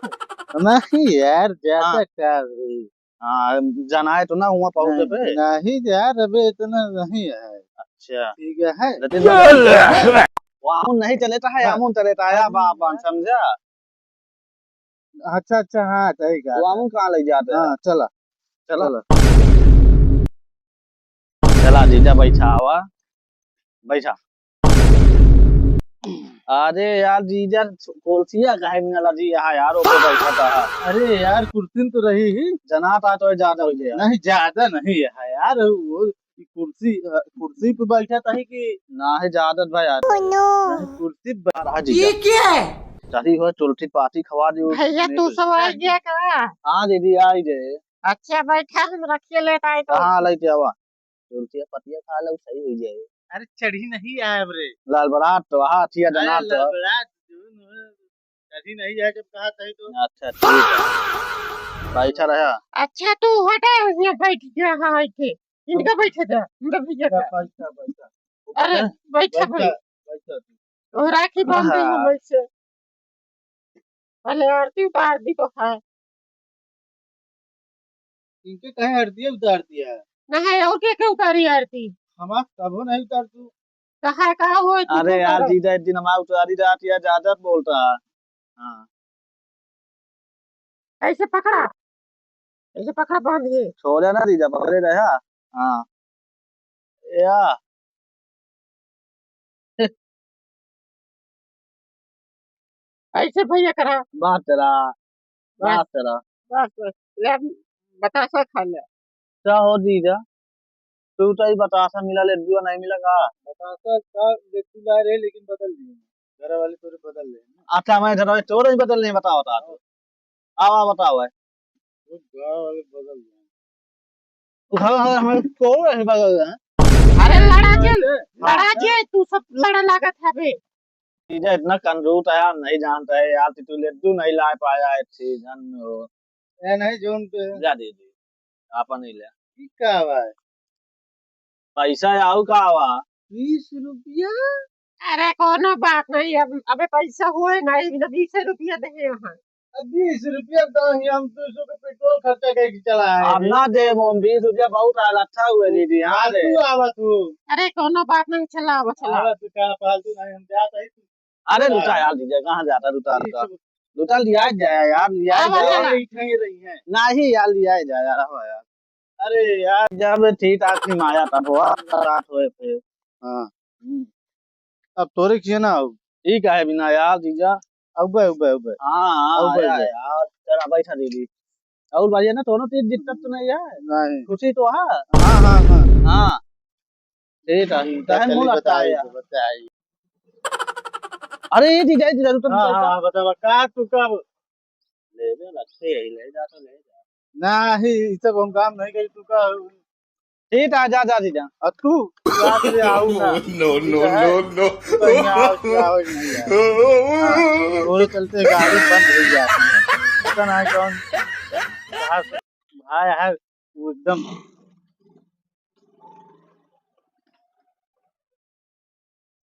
नहीं यार, हाँ ज्यादा कर रही। हाँ, जाना है तो ना वहाँ पहुँचे पे। नहीं यार, अबे इतना नहीं है। अच्छा ठीक है। लेकिन वहाँ नहीं चलेता है, हाँ, आमुन चलेता है, अभी बापन समझा। अच्छा अच्छा, हाँ सही कहा था। आमुन कहाँ ले जाते हैं। हाँ चला। चलो चलो। चला जीजा बैठा हुआ, बैठा। अरे यार जीजा कुर्सिया काहे में लगी है यार, ऊपर बैठा था। अरे यार, कुर्सी तो रही ही। जना था तो ज्यादा हो गया। नहीं, ज्यादा नहीं है यार, वो कुर्सी कुर्सी पे बैठा था ही कि। ना है ज्यादा भाई यार। नहीं, कुर्सी पे रहा जीजा ये क्या है? चाही हो चुलठी पाती खवा दी भैया तू सब आ गया का? हाँ दीदी आई जे। अच्छा बैठा हम रखिए लेता है तो। कहाँ लई आवा चुलठी पतिया खा लो सही हो जाए। अरे चढ़ी नहीं है रे। लाल बरात तो हाँ थिया अरे जना तो। लड़बड़ा चढ़ी नहीं है, जब कहा सही तो। अच्छा ठीक है बैठा रहा। अच्छा तू हटा यहाँ बैठ गया। हाँ थे इनका बैठे था इनका भैया का। पैसा पैसा अरे बैठा पैसा भाई। पैसा। और राखी बांध दी हम हाँ ऐसे। पहले आरती उतार दी तो है। इनके कहे हर दिया उतार दिया है। ना है और क्या क्या उतारी आरती? हम कबो नहीं उतार तू। कहा कहा हुआ तू अरे तो यार उतारो। जीजा एक दिन हमारा उतारी रात या ज्यादा बोलता है। हाँ ऐसे पकड़ा। ऐसे पकड़ा बांध के। छोड़े ना जीजा पकड़े रहा। हाँ या ऐसे भैया करा। बात तेरा बस बात तेरा। बस बस ले बतासा खा ले। क्या हो जीजा तू तो ही बतासा मिला ले जुआ नहीं मिला का। बतासा का लेती ला रहे, लेकिन बदल दिए घर वाले तोरे बदल रहे हैं ना। अच्छा मैं घर तो नहीं बदल नहीं बताओ था तो आवा बताओ है। वो घर वाले बदल दिए। हाँ हाँ हमें को नहीं बदल रहे हैं। अरे लड़ा जे। ऐसे हाँ लड़ा जे तू सब लड़ा लागत है बे। जीजा इतना कंजूस है यार नहीं जानता है यार तू लड्डू नहीं ला पाया है सीजन हो। ये नहीं जोन पे जा दीदी आपा नहीं ले ठीक का हुआ है। पैसा आऊ का आवा। 20 रुपया। अरे कोनो बात नहीं अब अबे पैसा हुए नहीं बिना 20 रुपया दे यहाँ। अब 20 रुपया तो ही हम 200 का पेट्रोल खर्चा करके चला आए अब रे। ना दे वो 20 रुपया बहुत आया अच्छा हुए दीदी हाँ रे। फालतू आवा तू। अरे कोनो बात नहीं चला अब चला। आवा तू क्या फालतू नहीं, हम जाता ही तू। अरे रुता यार दीजिए कहाँ जाता रुता रुता। 20 रुता लिया जाए यार लिया अब जाए। चला। नहीं रही है। नहीं यार लिया जाए यार हो यार। अरे यार जब ठीक ठाक थी माया तब बहुत रात हुए थे। हाँ। अब तोरे किए ना अब। ठीक है बिना यार जीजा। Ube ube ube. हाँ अब हाँ बढ़ आया गए। यार चला बैठा दीदी। और बढ़िया ना दोनों चीज दिक्कत तो नहीं है। नहीं। खुशी तो है। हाँ हाँ हाँ। हाँ ठीक है कहे चली मुंह लगता है बताई यार। तो बताई। अरे ये जीजा जीजा तुम हाँ पैसा हाँ बता का तू कब। ले दे लगते ही ले जा तो ले जा। नहीं, ये सब हम काम नहीं करी तू का। ठीक है जा जा जीजा। और तू रात में आऊ ना। No ठीक no है। no no. तू कहीं आओ नहीं यार। हाँ। थोड़े चलते गाड़ी बंद हो जाती है। पता नहीं कौन भाई है वो एकदम